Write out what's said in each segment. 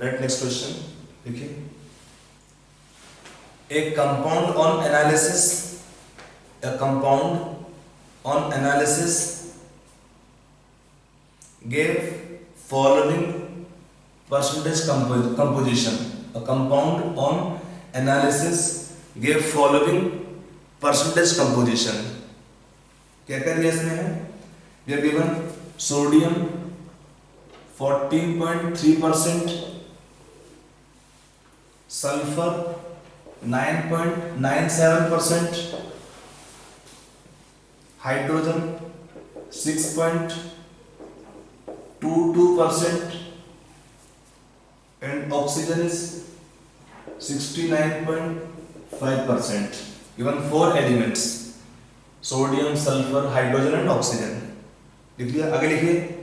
Right next question देखिए, a compound on analysis a compound on analysis gave following percentage composition. A compound on analysis gave following percentage composition. क्या कर दिया इसमें है, we are given sodium 14.3%, sulfur 9.97%, hydrogen 6.22%, and oxygen is 69.5%. Given 4 elements: sodium, sulfur, hydrogen and oxygen. लिख लिया, आगे लिखिए।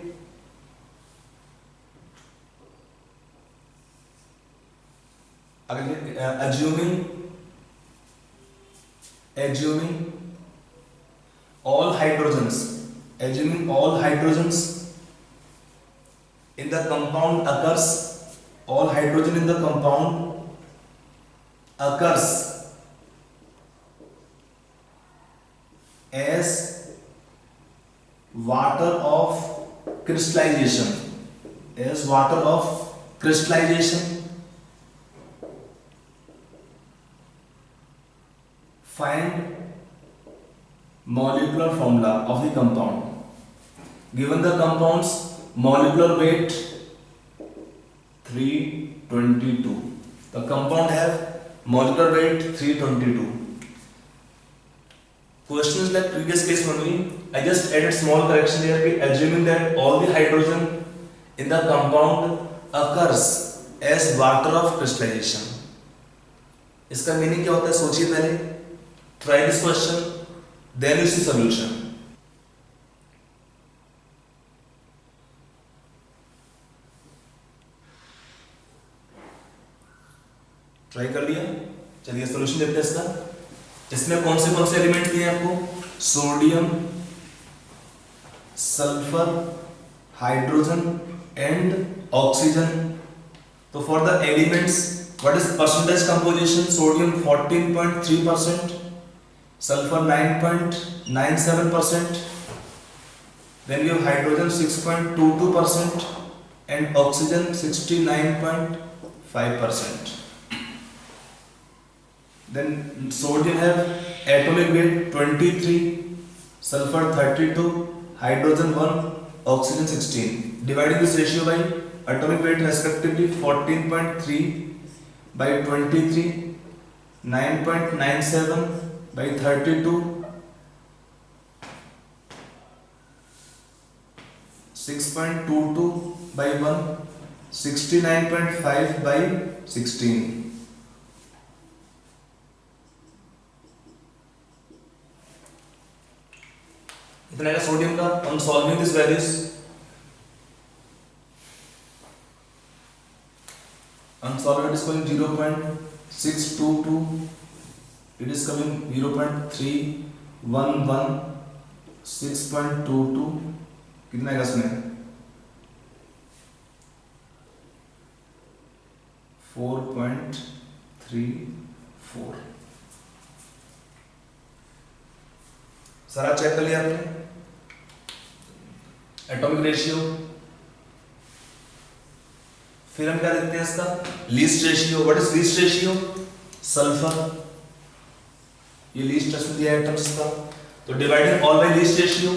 assuming all hydrogens in the compound occurs, all hydrogen in the compound occurs as water of crystallization, find molecular formula of the compound. Given the compound's molecular weight 322. The compound have molecular weight 322. Questions like previous case only. I just added small correction here. Assuming that all the hydrogen in the compound occurs as water of crystallization. इसका meaning क्या होता है, सोचिए पहले. Try this question, then you see solution. Try कर लिया, चलिए solution देखते हैं इसका. इसमें कौन से एलिमेंट दिए हैं आपको? Sodium, sulphur, hydrogen and oxygen. तो for the elements what is percentage composition? Sodium 14.3%, sulfur 9.97%, then you have hydrogen 6.22% and oxygen 69.5%. Then sodium have atomic weight 23, sulfur 32, hydrogen 1, oxygen 16. Dividing this ratio by atomic weight respectively 14.3 by 23, 9.97 by 32, 6.22 by 1, 69.5 by 16. इतना है sodium का. हम solving this values, unsolved is going 0.622, it is coming 0.311, 6.22, कितना है इसमें 4.34. सारा check कर लिया आपने. एटॉमिक रेशियो, फिर हम क्या देखते हैं इसका least ratio. What is least ratio? Sulphur, ये लीस्ट रेशियो दिया है एटम्स का. तो dividing all bye least ratio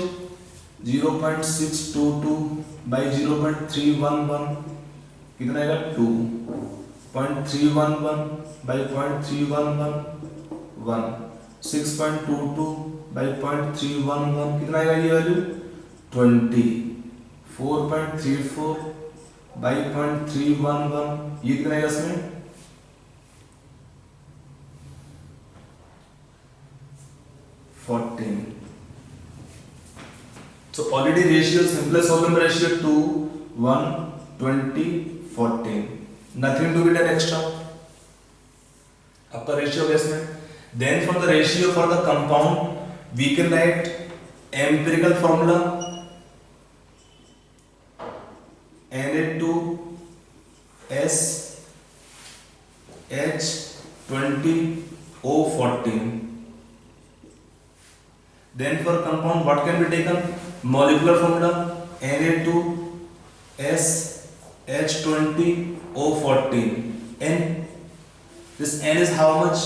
0.622 by 0.311 कितना आएगा 2.311 by 0.311 1, 6.22 by 0.311 कितना आएगा ये वैल्यू 20, 4.34 by 0.311 ये कितना आएगा इसमें 14. So already ratio, simplest organ ratio 2, 1, 20, 14. Nothing to be done extra. आपका रेशियो हो गया इसमें. Then from the ratio for the compound we can write empirical formula Na2S Then for compound, what can be taken? Molecular formula Na2SH20O14. N. This N is how much?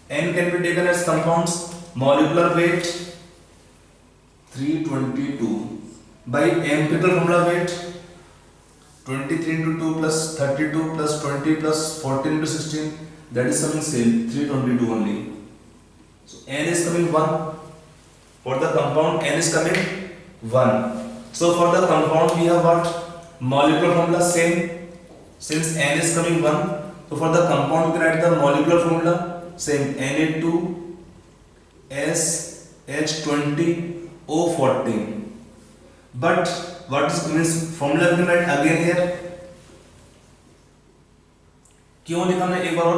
N can be taken as compounds. Molecular weight 322 by empirical formula weight 23 into 2 plus 32 plus 20 plus 14 into 16, that is coming same 322 only. So N is coming 1. For the compound N is coming 1. So for the compound we have what? Molecular formula same. Since N is coming 1, so for the compound we can write the molecular formula same, Na2SH20O14. But what is means formula we can write again here. क्यों लिखा हमने एक बार और?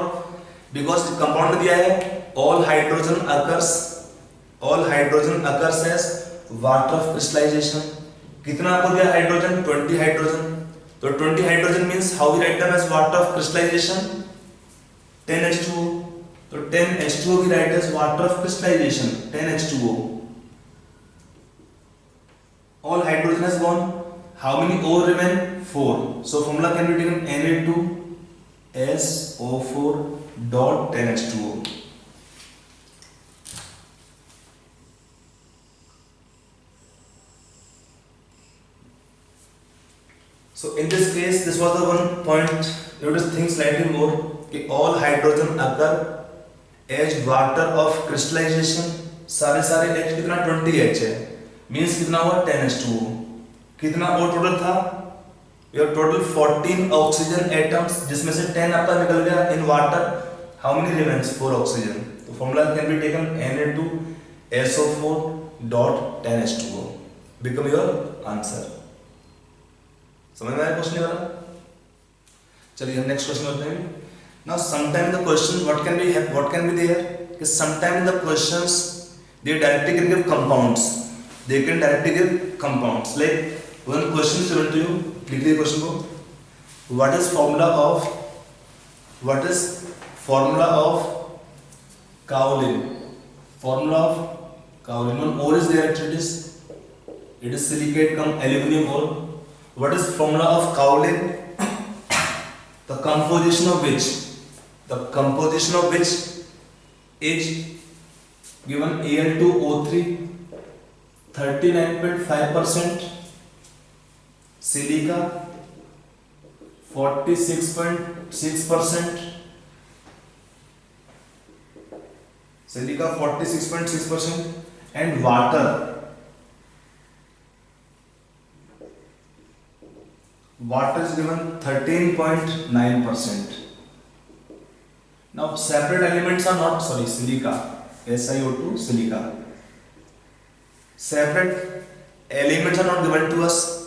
Because compound में दिया है all hydrogen occurs as water of crystallization. कितना आपको दिया हाइड्रोजन? 20 हाइड्रोजन. तो 20 hydrogen means how we write them as water of crystallization? 10H2O. तो 10H2O we write as water of crystallization, 10H2O. All hydrogen has gone. How many O remain? 4. So formula can be taken Na2SO4 dot 10H2O. So in this case, this was the one point you have to think slightly more. कि all hydrogen occur as water of crystallization. सारे H कितना 20H है. Means कितना हुआ 10H2O. कितना O total था? Your total 14 oxygen atoms, जिसमें से 10 आपका निकल गया in water. How many remains? 4 oxygen. तो formula can be taken Na2SO4 dot 10H2O become your answer. समझ में आया क्वेश्चन वाला? चलिए हम नेक्स्ट क्वेश्चन करते हैं. Now sometime the question what can be there कि sometime the questions they directly can give compounds. They can directly give compounds. Like one question is given to you. Click the question को. What is formula of kaolin? Formula of kaolin. One ore is there. It is silicate cum aluminum ore. What is formula of kaolin? The composition of which is given Al2O3 39.5%, silica 46.6%, and water is given 13.9%. Now separate elements are not, silica, SiO2 silica. Separate elements are not given to us.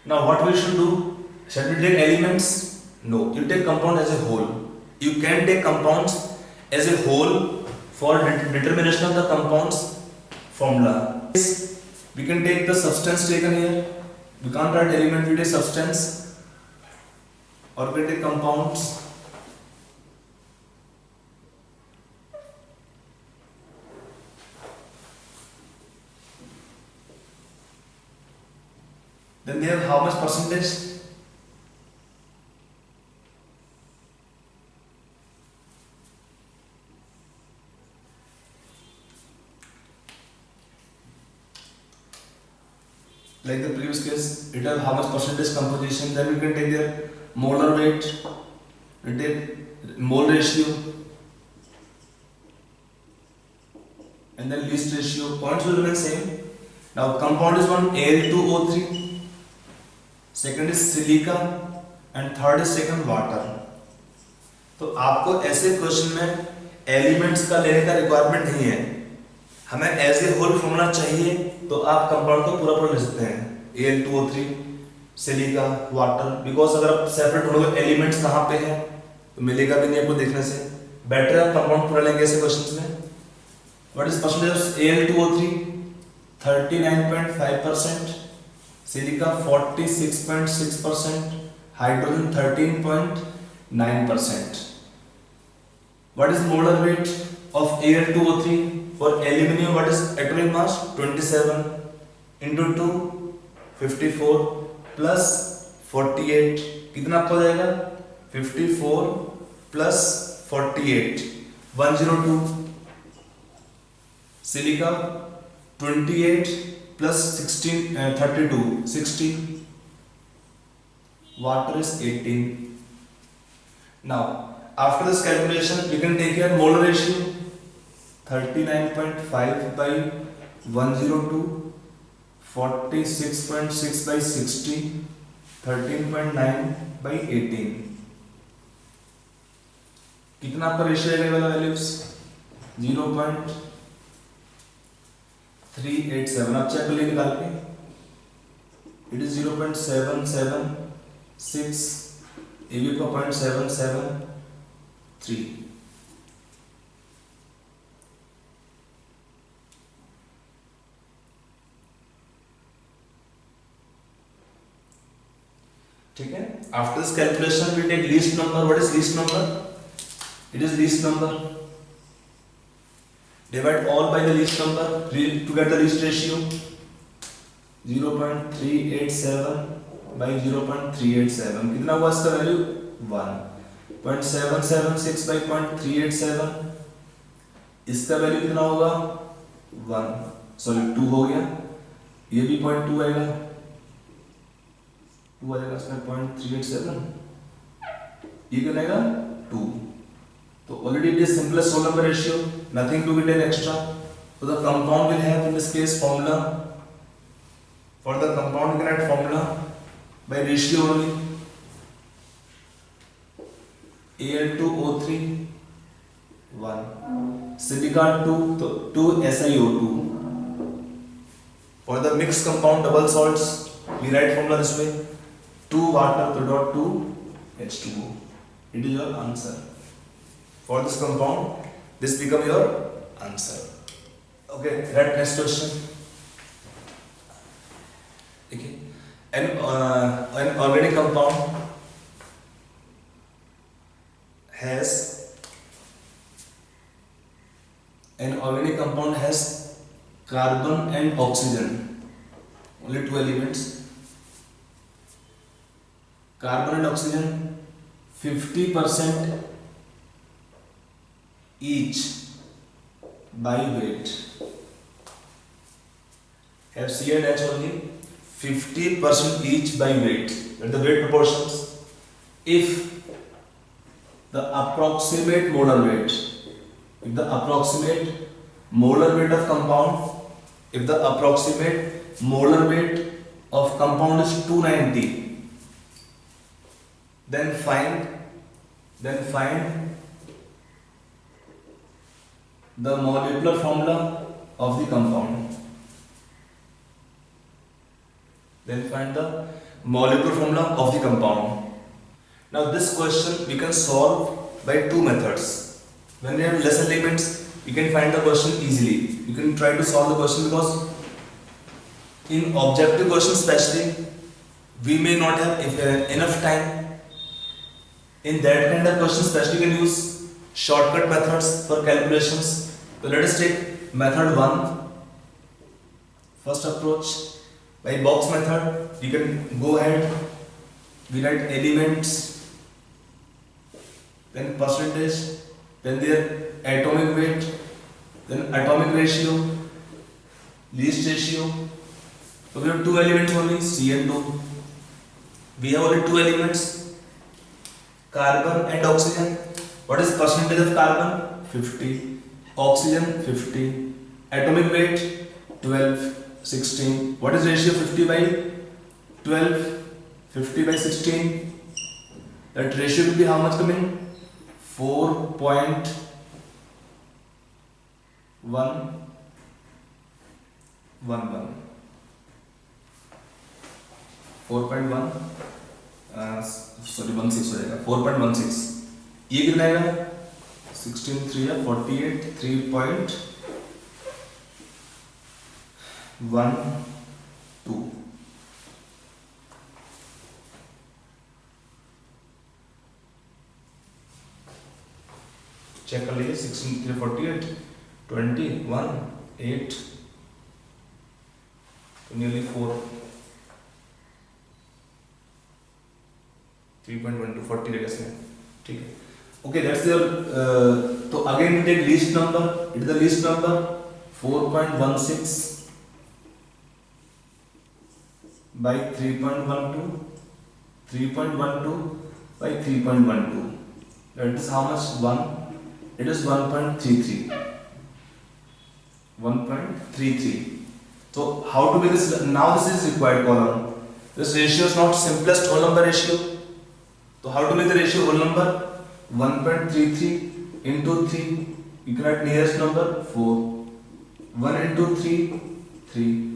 Now what we should do? Shall we take elements? No, you take compound as a whole. You can take compounds as a whole for determination of the compounds formula. We can take the substance taken here. We can't write element, we take substance, or we take compounds. Then they have how much percentage? Like the previous case, it has how much percentage composition. Then we can take their molar weight, we take mole ratio, and then least ratio. Points will remain same. Now compound is one Al2O3, second is silica, and third is second water. तो आपको ऐसे question में elements का लेने का requirement नहीं है. हमें एज ए होल फॉर्मूला चाहिए, तो आप कंपाउंड को पूरा ले सकते हैं. Al2O3, silica, water. बिकॉज अगर आप सेपरेट ढूंढोगे एलिमेंट्स कहाँ पे है तो मिलेगा भी नहीं आपको देखने से. बेटर आप कंपाउंड पूरा लेंगे ऐसे क्वेश्चंस में. What is percentage of Al2O3? 39.5%, silica 46.6%, hydrogen 13.9%. What is molar weight of Al2O3? for aluminium what is atomic mass 27 into 2 54 plus 48 कितना आपको जाएगा 54 plus 48 102 silica 28 plus 16 32 60 water is 18. Now after this calculation you can take your molar ratio 39.5 by 102 46.6 by 60 13.9 by 18 कितना आपका ratio आएगा वाला values 0.387 आप check कर लिए निकाल के इट इज 0.776 AB का 0.773 ठीक है after this calculation we take least number what is least number it is least number divide all by the least number to get the least ratio 0.387 by 0.387 कितना हुआ इसका वैल्यू 1.776 by 0.387 इसका value कितना होगा 2 हो गया ये भी 0.2 आएगा 2 आ जाएगा इसमें 0.387 ये कितना आएगा 2 तो already it is simplest whole number ratio nothing to be done extra so the compound will have in this case formula for the compound you can add formula by ratio only Al2O3 1 silica 2 तो 2 SiO2 for the mixed compound double salts we write formula this way 2 water तो dot 2 H2O it is your answer for this compound this become your answer okay write next question okay an organic compound has carbon and oxygen only two elements carbon and oxygen 50% each by weight have C and H only 50% each by weight at the weight proportions if the approximate molar weight of compound if the approximate molar weight of compound is 290 then find the molecular formula of the compound now this question we can solve by two methods when we have less elements you can find the question easily you can try to solve the question because in objective question especially we may not have enough time in that kind of question especially you can use shortcut methods for calculations so let us take method 1 first approach by box method you can go ahead we write elements then percentage then their atomic weight then atomic ratio least ratio so we have two elements only Cn2 we have only two elements carbon and oxygen what is percentage of carbon 50 oxygen 50 atomic weight 12 16 what is ratio 50 by 12 50 by 16 that ratio will be how much coming 4.11 4.1 sorry 16 हो जाएगा 4.16 ये कितना आएगा 16 3 या 48 3.12 check कर लीजिए 16 3 48 21, 8, nearly 4, 3.12, 40 रहेगा इसमें, ठीक है. Okay, that's your. तो again we take least number. It is the least number 4.16 by 3.12, 3.12 by 3.12. That is how much? 1. It is 1.33. 1.33. So how to make this? Now this is required column. This ratio is not simplest whole number ratio. So how to make the ratio whole number? 1.33 into 3. You can write nearest number 4. 1 into 3, 3.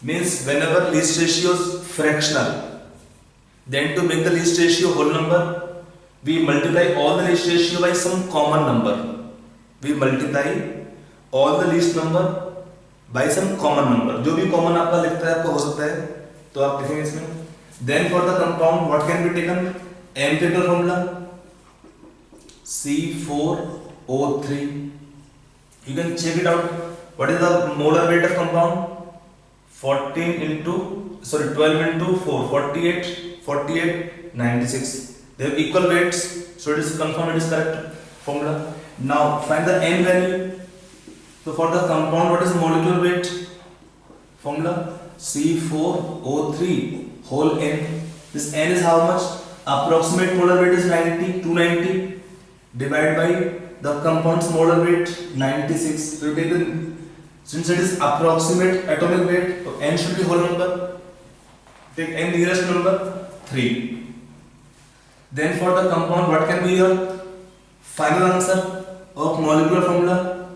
Means whenever least ratio is fractional, then to make the least ratio whole number, we multiply all the least ratio by some common number. We multiply all the least number by some common number. जो भी common आपका लिखता है आपका हो सकता है, तो आप लिखेंगे इसमें. Then for the compound, what can be taken? Empirical formula C4O3. You can check it out. What is the molar weight of compound? 12 into 4, 48, 96. They have equal weights, so it is confirmed, it is correct formula. Now find the n value. So for the compound, what is molecular weight? Formula C4O3 whole n. This n is how much? Approximate molar weight is 290 divided by the compound's molar weight 96. So you take the, since it is approximate atomic weight, so n should be whole number. Take n nearest number 3. Then for the compound, what can be your final answer of molecular formula?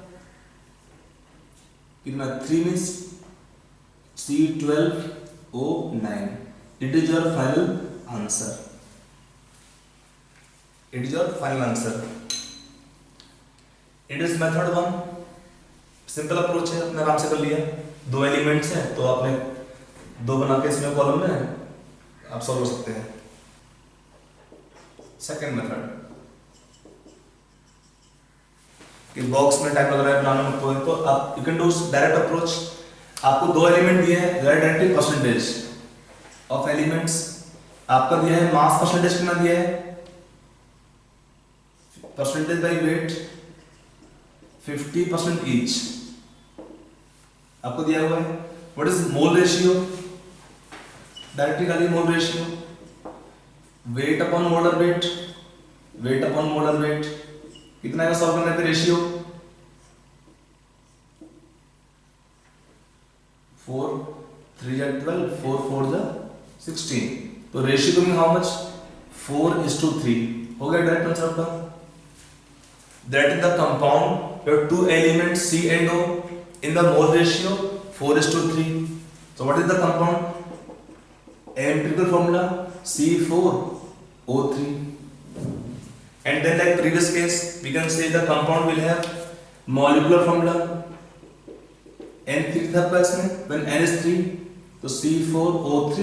3 means C12O9. It is your final answer. It is your final answer. It is method 1. Simple approach है, अपने आराम से कर लिया. 2 elements हैं तो आपने 2 बना के इसमें कॉलम में आप सॉल्व कर सकते हैं. सेकेंड मेथड कि बॉक्स में टाइप लग रहा है बनाने में, तो आप you can do direct approach. आपको 2 एलिमेंट दिए हैं, डायरेक्टली परसेंटेज ऑफ एलिमेंट्स आपका दिया है. मास परसेंटेज कितना दिया है? परसेंटेज बाय वेट 50% ईच आपको दिया हुआ है. What is mole ratio? Directly खाली mole ratio. Weight upon molar weight, weight upon molar weight कितना है सॉल्व करने पे रेशियो? 4 3 या 12, 4 4 जा 16. तो रेशियो कमिंग हाउ मच? 4:3. हो गया डायरेक्ट आंसर आपका. That in the compound you have 2 elements C and O in the mole ratio 4:3. So what is the compound? Empirical formula C4O3. And then like previous case we can say the compound will have molecular formula. N 3 था आपका इसमें, when N is 3 तो C4O3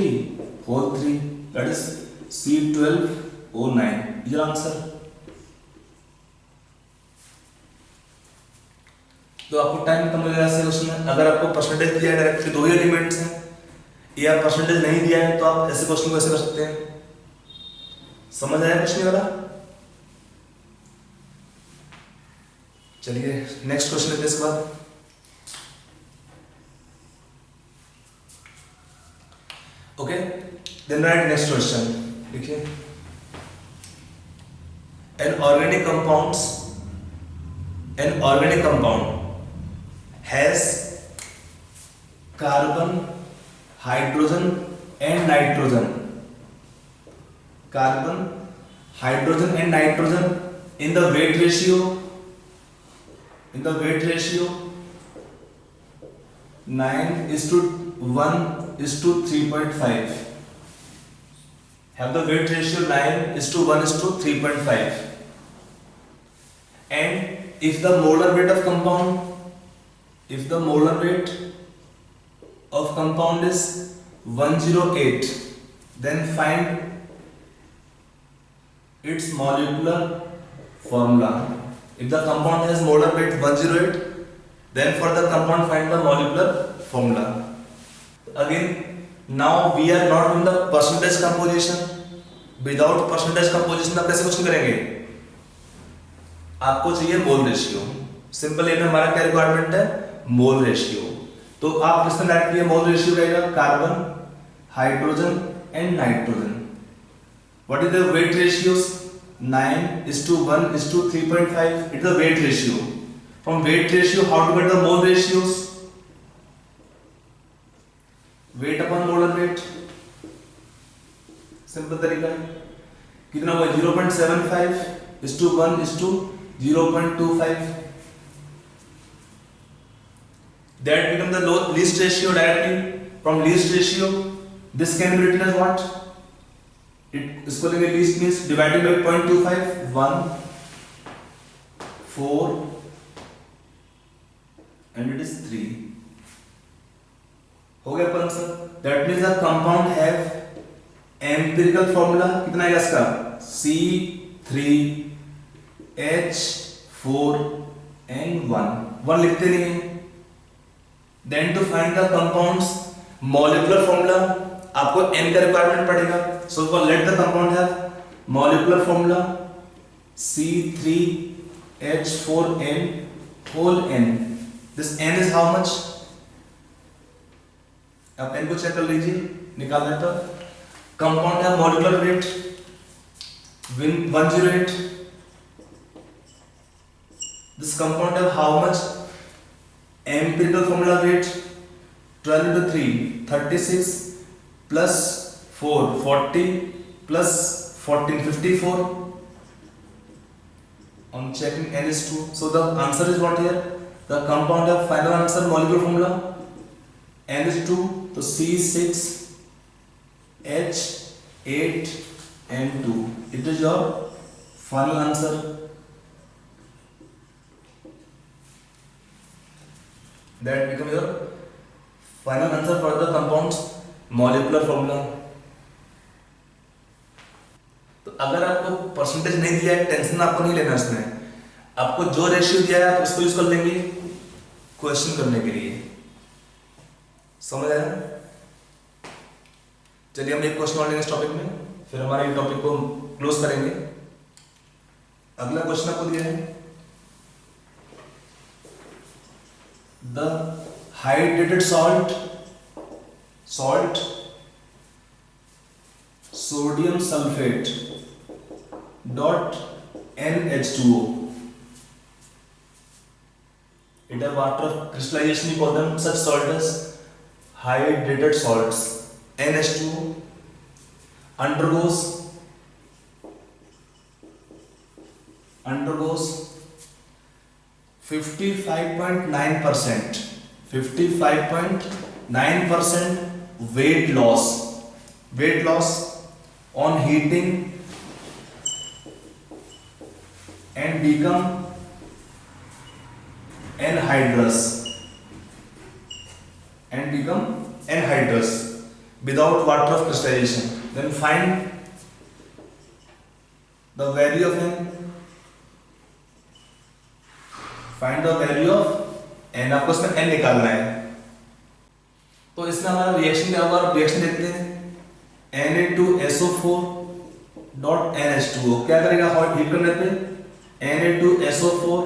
whole 3, that is C12O9. Your answer. तो आपको time कम लगेगा से उसमें. अगर आपको परसेंटेज दिया है डायरेक्टली 2 ही एलिमेंट्स हैं, या परसेंटेज नहीं दिया है, तो आप ऐसे क्वेश्चन को ऐसे कर सकते हैं. समझ आया कुछ नहीं वाला? चलिए नेक्स्ट क्वेश्चन लेते हैं इसके बाद. Okay, then right next question. देखिए, an organic compound has carbon, hydrogen and nitrogen. Carbon, hydrogen and nitrogen in the weight ratio 9:1:3.5. Have the weight ratio 9:1:3.5. And if the molar weight of compound is 108, then find its molecular formula. If the compound has molar weight 108, Then for the compound find the molecular formula. Again, now we are not in the percentage composition. Without percentage composition आप कैसे question करेंगे? आपको चाहिए mole ratio. Simple ये में हमारा क्या requirement है? Mole ratio. तो आप इसमें डायरेक्टली मोल रेशियो रहेगा carbon, hydrogen and nitrogen. What is the weight ratios? 9:1:3.5. It is the weight ratio. From weight ratio, how to get the mole ratios? Weight upon molar weight. Simple तरीका है. कितना हुआ? 0.75:1:0.25. That becomes the least ratio directly. From least ratio, this can be written as what? इसको लेंगे least means dividing by 0.25, 1, 4 and it is 3. हो गया अपन sir. That means the compound have empirical formula कितना है इसका? C3H4 and 1 लिखते नहीं है. Then to find the compounds molecular formula आपको n का रिक्वायरमेंट पड़ेगा. So for let the compound have molecular formula C3H4n whole n. This n is how much? आप n को चेक कर लीजिए, निकाल देता. कंपाउंड है molecular weight 108. This compound have how much? Empirical formula weight 12 into 3 36 plus 4 40 plus 14 54. On checking n is 2. So the answer is what here? The compound have final answer molecular formula n is 2. So C6 H8 and 2. It is your final answer. That become your final answer for the compounds molecular formula. तो अगर आपको percentage नहीं दिया है, tension आपको नहीं लेना इसमें. आपको जो रेशियो दिया है आप उसको यूज कर लेंगे क्वेश्चन करने के लिए. समझ आया? चलिए हम एक क्वेश्चन और लेंगे इस टॉपिक में, फिर हमारे ये टॉपिक को क्लोज करेंगे. अगला क्वेश्चन आपको दिया है the hydrated salt sodium sulphate dot NH2O. It is water of crystallization. We call them such salt as hydrated salts. NH2O undergoes 55.9% weight loss on heating and become anhydrous without water of crystallization. Then find the value of n. आपको इसमें n निकालना है. तो इसमें हमारा reaction क्या होगा? Reaction देखते हैं. Na2SO4.NH2O क्या करेगा? हीट करने पे Na2SO4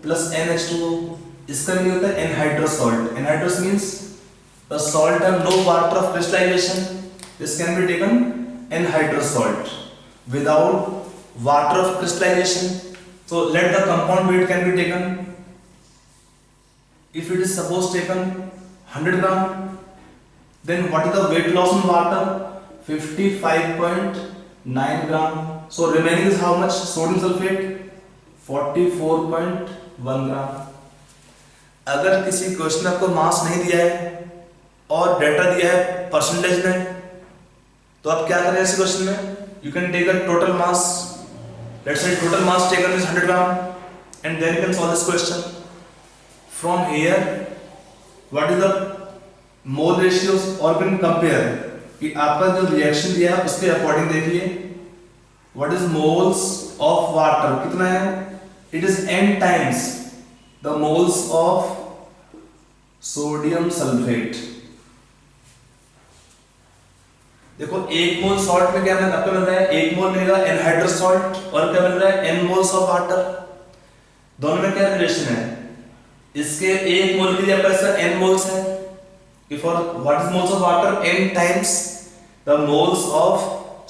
plus NH2O. इसका मीनिंग होता है anhydrous salt. Anhydrous means the salt have no water of crystallization. This can be taken anhydrous salt without water of crystallization. So let the compound weight can be taken. If it is suppose taken 100 gram, then what is the weight loss in water? 55.9 gram. So remaining is how much? Sodium sulfate 44.1 gram. अगर किसी question में आपको मास नहीं दिया है और data दिया है परसेंटेज में, तो आप क्या करें इस क्वेश्चन में? You can take a total mass. Let's say total mass taken is 100 gram, and then you can solve this question. From here, what is the mole ratios, or can compare कि आपका जो reaction दिया है उसके according देखिए what is moles of water कितना है? It is n times the moles of sodium sulphate. देखो 1 मोल सॉल्ट में क्या मिल आपको मिल रहा है, 1 मोल मिलेगा एनहाइड्रस सॉल्ट और क्या मिल रहा है n मोल्स ऑफ वाटर। दोनों में क्या रिलेशन है, इसके 1 मोल के लिए आपका इसका n मोल्स है कि for what is moles of water n times the moles of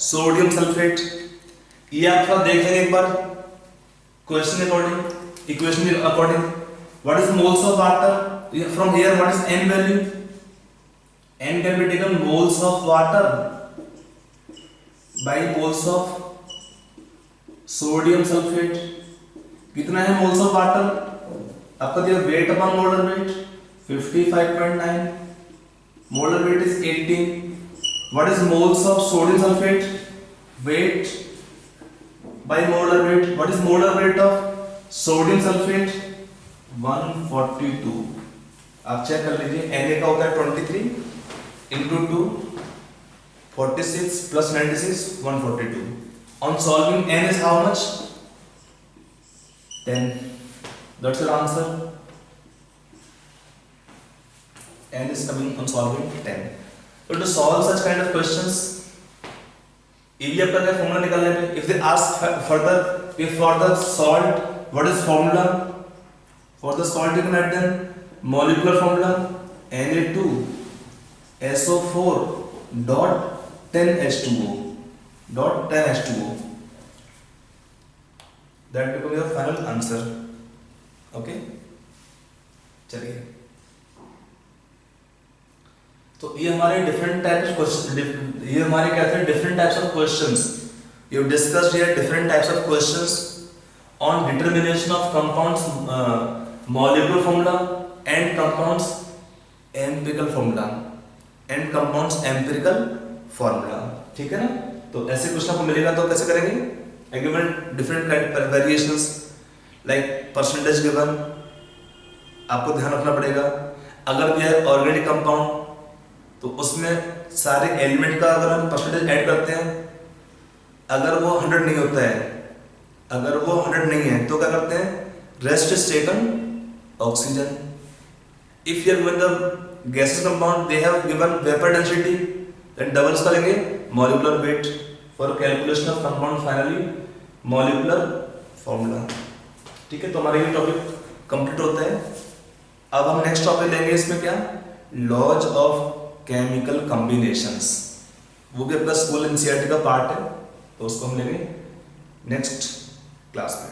sodium sulphate. ये आप थोड़ा देख लेंगे एक बार question according, equation according. What is moles of water, from here what is n value, n can be taken moles of water by moles of sodium sulfate। कितना है moles of water, आपका दिया wait upon molar wait 55.9, molar weight is 18। What is moles of sodium sulphate, weight by molar weight. What is molar weight of sodium sulphate 142। आप check कर लीजिए, Na का होता है 23 into 2 46 plus 96 142। On solving n is how much, 10। That's your answer, n is coming on solving 10। So to solve such kind of questions, ये आपका क्या formula निकालने में, if they ask further if for the salt what is formula, for the salt you can add them molecular formula Na2SO4 dot 10H2O dot 10H2O, that becomes your final answer। Okay चलिए, तो ये हमारे different types of question, ये हमारे क्या थे different types of questions. You have discussed here different types of questions on determination of compounds, molecular formula and compounds empirical formula and compounds empirical formula. ठीक है ना, तो ऐसे क्वेश्चन आपको मिलेगा तो कैसे करेंगे, given different variations like percentage given, आपको ध्यान रखना पड़ेगा। अगर दिया है ऑर्गेनिक कंपाउंड तो उसमें सारे एलिमेंट का अगर हम परसेंटेज ऐड करते हैं, अगर वो 100 नहीं होता है, अगर वो 100 नहीं है तो क्या करते हैं, rest is taken oxygen. If you are given the gases compound they have given vapour density, then doubles करेंगे molecular weight for calculation of compound finally molecular formula. ठीक है, तो हमारा ये टॉपिक कंप्लीट होता है। अब हम नेक्स्ट टॉपिक लेंगे, इसमें क्या, लॉज ऑफ केमिकल कॉम्बिनेशंस। वो भी आपका स्कूल एनसीईआरटी का पार्ट है, तो उसको हम लेंगे नेक्स्ट क्लास में।